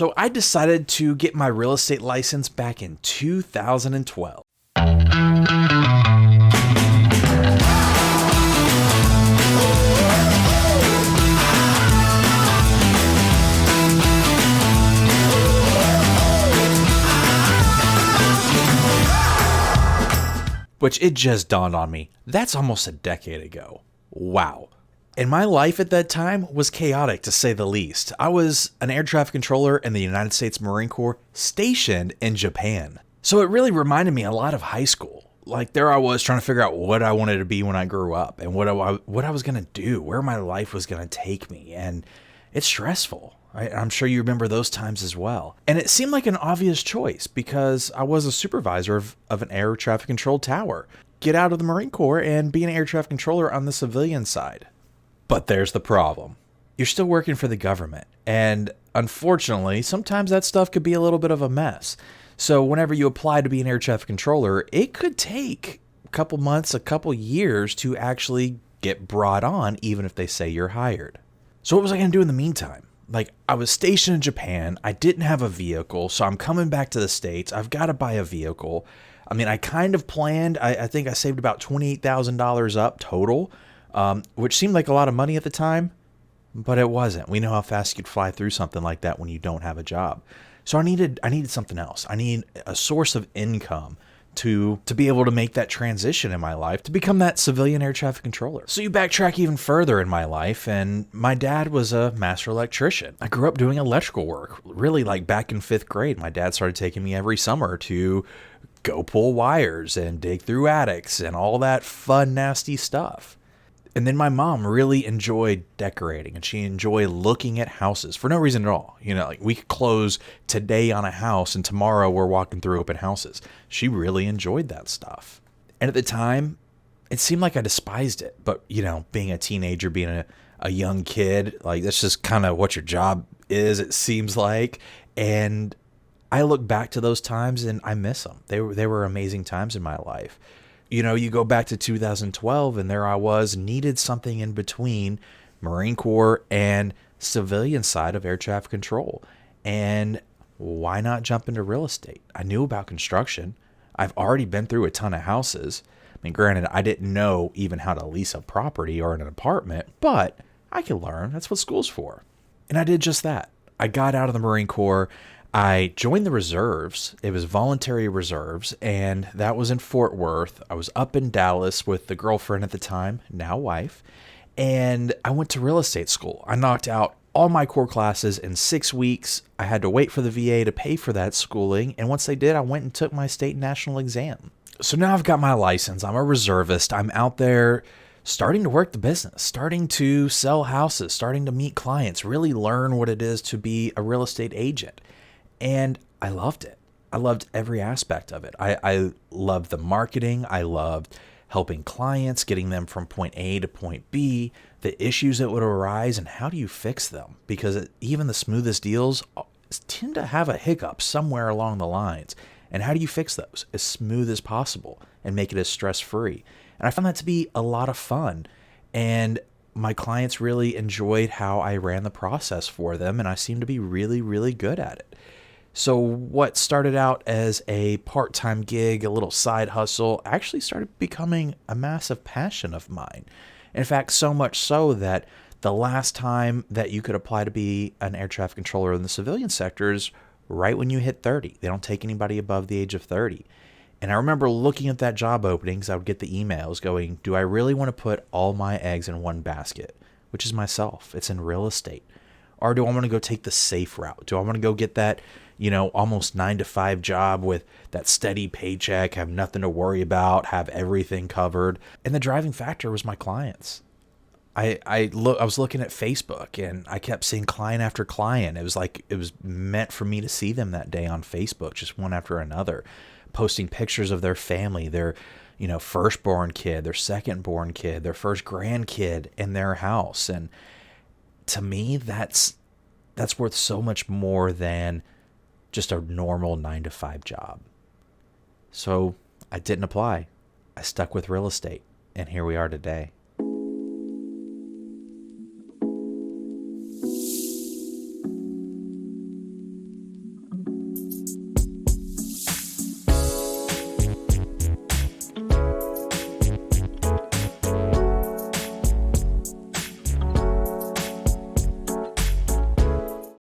So I decided to get my real estate license back in 2012. Which it just dawned on me, that's almost a decade ago. Wow. And my life at that time was chaotic, to say the least. I was an air traffic controller in the United States Marine Corps stationed in Japan. So it really reminded me a lot of high school. Like there I was trying to figure out what I wanted to be when I grew up and what I was going to do, where my life was going to take me. And it's stressful. Right? I'm sure you remember those times as well. And it seemed like an obvious choice because I was a supervisor of an air traffic control tower. Get out of the Marine Corps and be an air traffic controller on the civilian side. But there's the problem. You're still working for the government. And unfortunately, sometimes that stuff could be a little bit of a mess. So whenever you apply to be an air traffic controller, it could take a couple months, a couple years to actually get brought on, even if they say you're hired. So what was I going to do in the meantime? Like, I was stationed in Japan. I didn't have a vehicle, so I'm coming back to the States. I've got to buy a vehicle. I mean, I kind of planned. I think I saved about $28,000 up total, which seemed like a lot of money at the time, but it wasn't. We know how fast you could fly through something like that when you don't have a job. So I needed something else. I need a source of income to be able to make that transition in my life to become that civilian air traffic controller. So you backtrack even further in my life, and my dad was a master electrician. I grew up doing electrical work, really like back in 5th grade. My dad started taking me every summer to go pull wires and dig through attics and all that fun, nasty stuff. And then my mom really enjoyed decorating, and she enjoyed looking at houses for no reason at all. You know, like we could close today on a house and tomorrow we're walking through open houses. She really enjoyed that stuff. And at the time, it seemed like I despised it. But, you know, being a teenager, being a young kid, like that's just kind of what your job is, it seems like. And I look back to those times and I miss them. They were amazing times in my life. You know, you go back to 2012 and there I was, needed something in between Marine Corps and civilian side of air traffic control. And why not jump into real estate? I knew about construction. I've already been through a ton of houses. I mean, granted, I didn't know even how to lease a property or an apartment, but I could learn. That's what school's for. And I did just that. I got out of the Marine Corps. I joined the reserves. It was voluntary reserves, and that was in Fort Worth. I was up in Dallas with the girlfriend at the time, now wife, and I went to real estate school. I knocked out all my core classes in 6 weeks. I had to wait for the VA to pay for that schooling, and once they did, I went and took my state and national exam. So now I've got my license. I'm a reservist. I'm out there starting to work the business, starting to sell houses, starting to meet clients, really learn what it is to be a real estate agent. And I loved it. I loved every aspect of it. I loved the marketing. I loved helping clients, getting them from point A to point B, the issues that would arise and how do you fix them? Because even the smoothest deals tend to have a hiccup somewhere along the lines. And how do you fix those as smooth as possible and make it as stress-free? And I found that to be a lot of fun. And my clients really enjoyed how I ran the process for them. And I seemed to be really, really good at it. So what started out as a part-time gig, a little side hustle, actually started becoming a massive passion of mine. In fact, so much so that the last time that you could apply to be an air traffic controller in the civilian sector is right when you hit 30. They don't take anybody above the age of 30. And I remember looking at that job openings, I would get the emails going, do I really want to put all my eggs in one basket, which is myself? It's in real estate. Or do I want to go take the safe route? Do I want to go get that, almost 9-to-5 job with that steady paycheck, have nothing to worry about, have everything covered? And the driving factor was my clients. I was looking at Facebook and I kept seeing client after client. It was like it was meant for me to see them that day on Facebook, just one after another, posting pictures of their family, their firstborn kid, their secondborn kid, their first grandkid in their house. And to me, that's worth so much more than just a normal 9-to-5 job. So I didn't apply. I stuck with real estate, and here we are today.